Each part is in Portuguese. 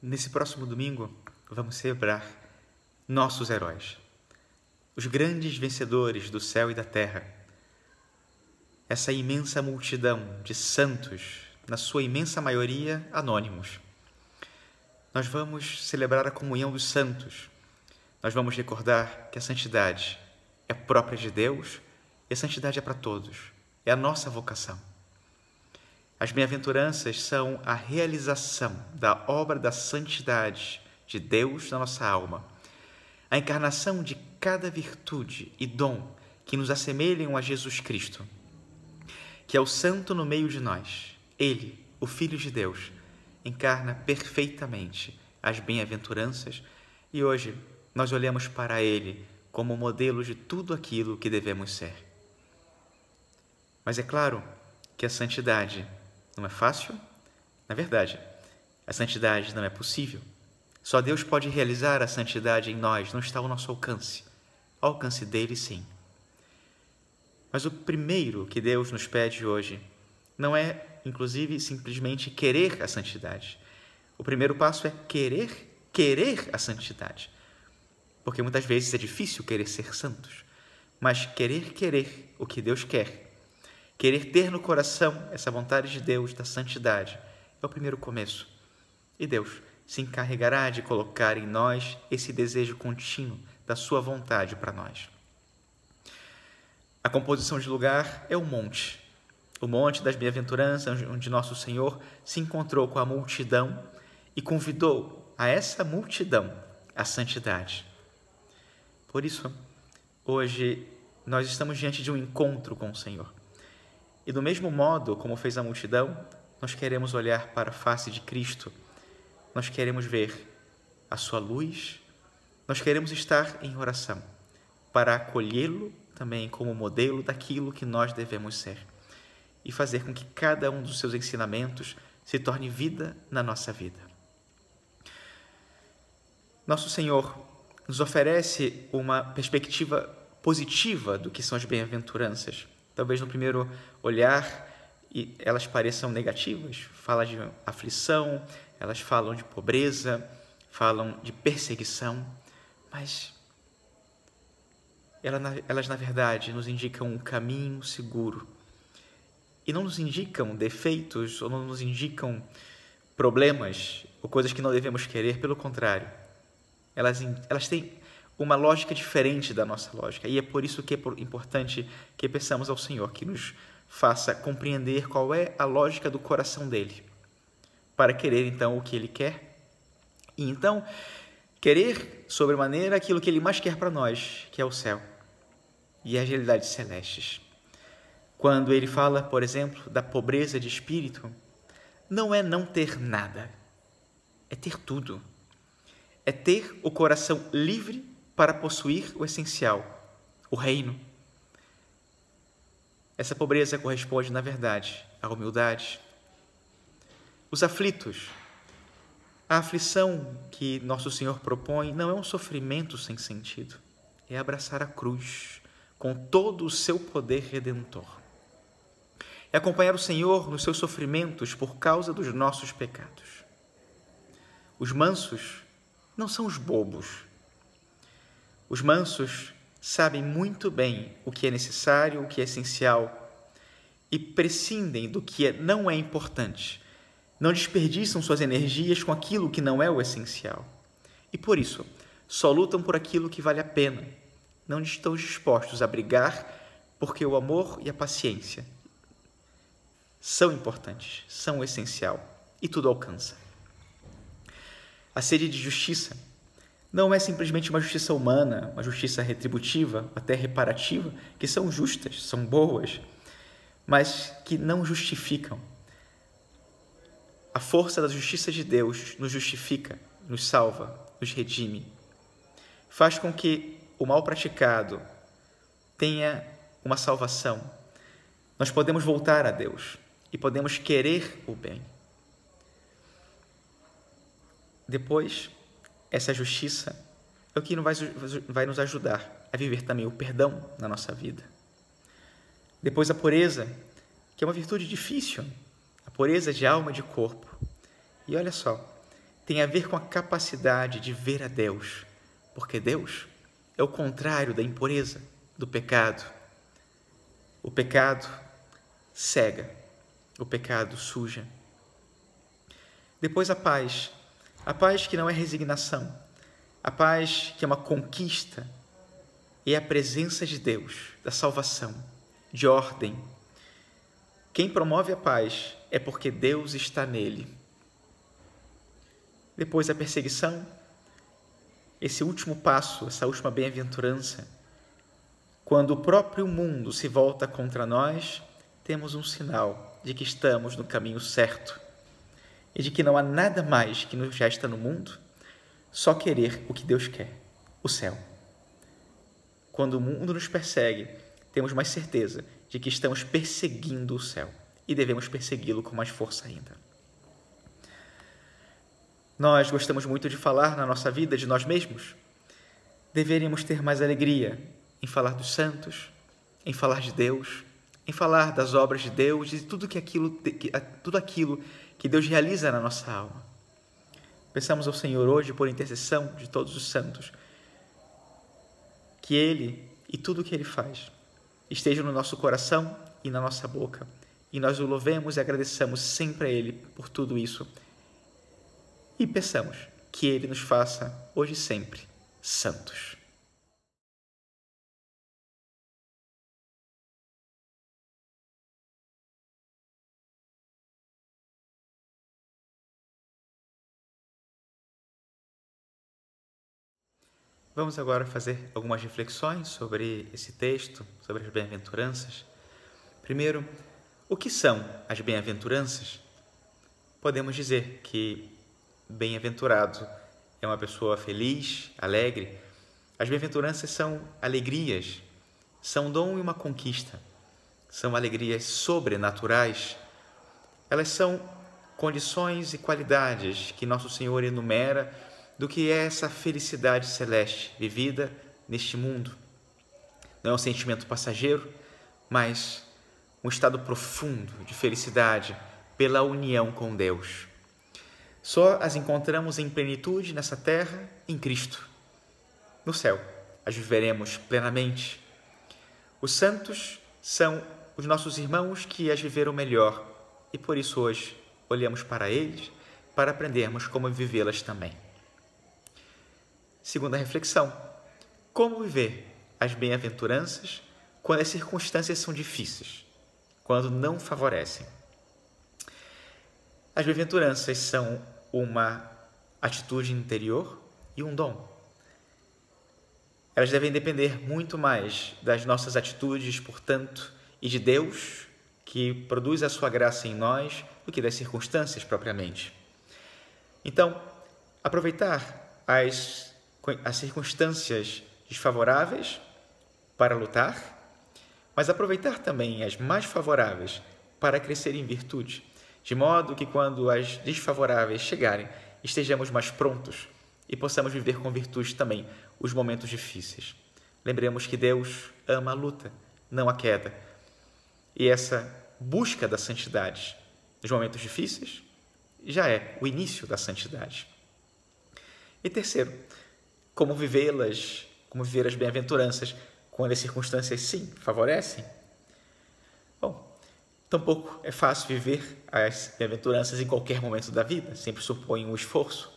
Nesse próximo domingo, vamos celebrar nossos heróis, os grandes vencedores do céu e da terra. Essa imensa multidão de santos, na sua imensa maioria anônimos. Nós vamos celebrar a comunhão dos santos. Nós vamos recordar que a santidade é própria de Deus e a santidade é para todos. É a nossa vocação. As bem-aventuranças são a realização da obra da santidade de Deus na nossa alma, a encarnação de cada virtude e dom que nos assemelham a Jesus Cristo, que é o santo no meio de nós. Ele, o Filho de Deus, encarna perfeitamente as bem-aventuranças e hoje nós olhamos para ele como modelo de tudo aquilo que devemos ser. Mas é claro que a santidade não é fácil. Na verdade, a santidade não é possível. Só Deus pode realizar a santidade em nós, não está ao nosso alcance. Ao alcance dele, sim. Mas o primeiro que Deus nos pede hoje não é, inclusive, simplesmente querer a santidade. O primeiro passo é querer a santidade. Porque muitas vezes é difícil querer ser santos, mas querer o que Deus quer. Querer ter no coração essa vontade de Deus da santidade é o primeiro começo. E Deus se encarregará de colocar em nós esse desejo contínuo da sua vontade para nós. A composição de lugar é o monte das bem-aventuranças, onde nosso Senhor se encontrou com a multidão e convidou a essa multidão à santidade. Por isso, hoje nós estamos diante de um encontro com o Senhor. E do mesmo modo como fez a multidão, nós queremos olhar para a face de Cristo, nós queremos ver a sua luz, nós queremos estar em oração para acolhê-lo também como modelo daquilo que nós devemos ser e fazer com que cada um dos seus ensinamentos se torne vida na nossa vida. Nosso Senhor nos oferece uma perspectiva positiva do que são as bem-aventuranças. Talvez no primeiro olhar elas pareçam negativas, falam de aflição, elas falam de pobreza, falam de perseguição, mas elas na verdade nos indicam um caminho seguro e não nos indicam defeitos ou não nos indicam problemas ou coisas que não devemos querer, pelo contrário, elas têm uma lógica diferente da nossa lógica. E é por isso que é importante que peçamos ao Senhor que nos faça compreender qual é a lógica do coração dele, para querer então o que ele quer e então querer sobremaneira aquilo que ele mais quer para nós, que é o céu e as realidades celestes. Quando ele fala, por exemplo, da pobreza de espírito, não é não ter nada, é ter tudo. É ter o coração livre para possuir o essencial, o reino. Essa pobreza corresponde, na verdade, à humildade. Os aflitos, a aflição que nosso Senhor propõe não é um sofrimento sem sentido, é abraçar a cruz com todo o seu poder redentor. É acompanhar o Senhor nos seus sofrimentos por causa dos nossos pecados. Os mansos não são os bobos. Os mansos sabem muito bem o que é necessário, o que é essencial e prescindem do que não é importante. Não desperdiçam suas energias com aquilo que não é o essencial. E por isso, só lutam por aquilo que vale a pena. Não estão dispostos a brigar porque o amor e a paciência são importantes, são o essencial e tudo alcança. A sede de justiça não é simplesmente uma justiça humana, uma justiça retributiva, até reparativa, que são justas, são boas, mas que não justificam. A força da justiça de Deus nos justifica, nos salva, nos redime. Faz com que o mal praticado tenha uma salvação. Nós podemos voltar a Deus e podemos querer o bem. Depois, essa justiça é o que vai nos ajudar a viver também o perdão na nossa vida. Depois a pureza, que é uma virtude difícil, a pureza de alma e de corpo. E olha só, tem a ver com a capacidade de ver a Deus, porque Deus é o contrário da impureza, do pecado. O pecado cega, o pecado suja. Depois a paz que não é resignação, a paz que é uma conquista, é a presença de Deus, da salvação, de ordem. Quem promove a paz é porque Deus está nele. Depois a perseguição, esse último passo, essa última bem-aventurança, quando o próprio mundo se volta contra nós, temos um sinal de que estamos no caminho certo e de que não há nada mais que nos resta no mundo, só querer o que Deus quer, o céu. Quando o mundo nos persegue, temos mais certeza de que estamos perseguindo o céu e devemos persegui-lo com mais força ainda. Nós gostamos muito de falar na nossa vida de nós mesmos. Deveríamos ter mais alegria em falar dos santos, em falar de Deus, em falar das obras de Deus e tudo aquilo que Deus realiza na nossa alma. Peçamos ao Senhor hoje, por intercessão de todos os santos, que Ele e tudo o que Ele faz estejam no nosso coração e na nossa boca, e nós o louvemos e agradeçamos sempre a Ele por tudo isso. E peçamos que Ele nos faça, hoje e sempre, santos. Vamos agora fazer algumas reflexões sobre esse texto, sobre as bem-aventuranças. Primeiro, o que são as bem-aventuranças? Podemos dizer que bem-aventurado é uma pessoa feliz, alegre. As bem-aventuranças são alegrias, são dom e uma conquista, são alegrias sobrenaturais. Elas são condições e qualidades que Nosso Senhor enumera do que é essa felicidade celeste vivida neste mundo. Não é um sentimento passageiro, mas um estado profundo de felicidade pela união com Deus. Só as encontramos em plenitude nessa terra, em Cristo. No céu, as viveremos plenamente. Os santos são os nossos irmãos que as viveram melhor e por isso hoje olhamos para eles para aprendermos como vivê-las também. Segunda reflexão: como viver as bem-aventuranças quando as circunstâncias são difíceis, quando não favorecem? As bem-aventuranças são uma atitude interior e um dom. Elas devem depender muito mais das nossas atitudes, portanto, e de Deus, que produz a sua graça em nós, do que das circunstâncias propriamente. Então, aproveitar as circunstâncias desfavoráveis para lutar, mas aproveitar também as mais favoráveis para crescer em virtude, de modo que quando as desfavoráveis chegarem, estejamos mais prontos e possamos viver com virtude também os momentos difíceis. Lembremos que Deus ama a luta, não a queda. E essa busca da santidade nos momentos difíceis já é o início da santidade. E terceiro, como vivê-las, como viver as bem-aventuranças quando as circunstâncias sim favorecem? Bom, tampouco é fácil viver as bem-aventuranças em qualquer momento da vida, sempre supõe um esforço.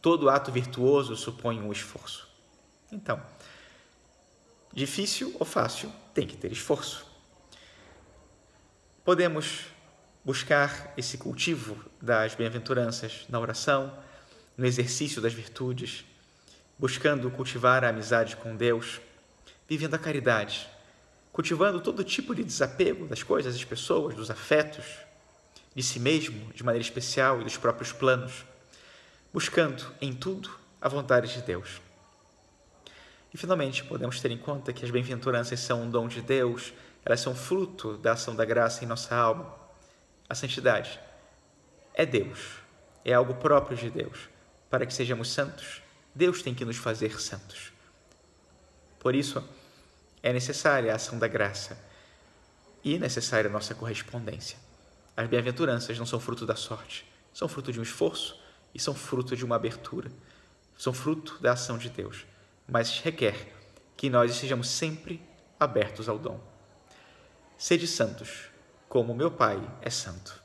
Todo ato virtuoso supõe um esforço. Então, difícil ou fácil, tem que ter esforço. Podemos buscar esse cultivo das bem-aventuranças na oração, no exercício das virtudes, buscando cultivar a amizade com Deus, vivendo a caridade, cultivando todo tipo de desapego das coisas, das pessoas, dos afetos, de si mesmo, de maneira especial e dos próprios planos, buscando em tudo a vontade de Deus. E, finalmente, podemos ter em conta que as bem-aventuranças são um dom de Deus, elas são fruto da ação da graça em nossa alma. A santidade é Deus, é algo próprio de Deus. Para que sejamos santos, Deus tem que nos fazer santos. Por isso, é necessária a ação da graça e necessária a nossa correspondência. As bem-aventuranças não são fruto da sorte, são fruto de um esforço e são fruto de uma abertura, são fruto da ação de Deus, mas requer que nós estejamos sempre abertos ao dom. Sede santos, como meu Pai é santo.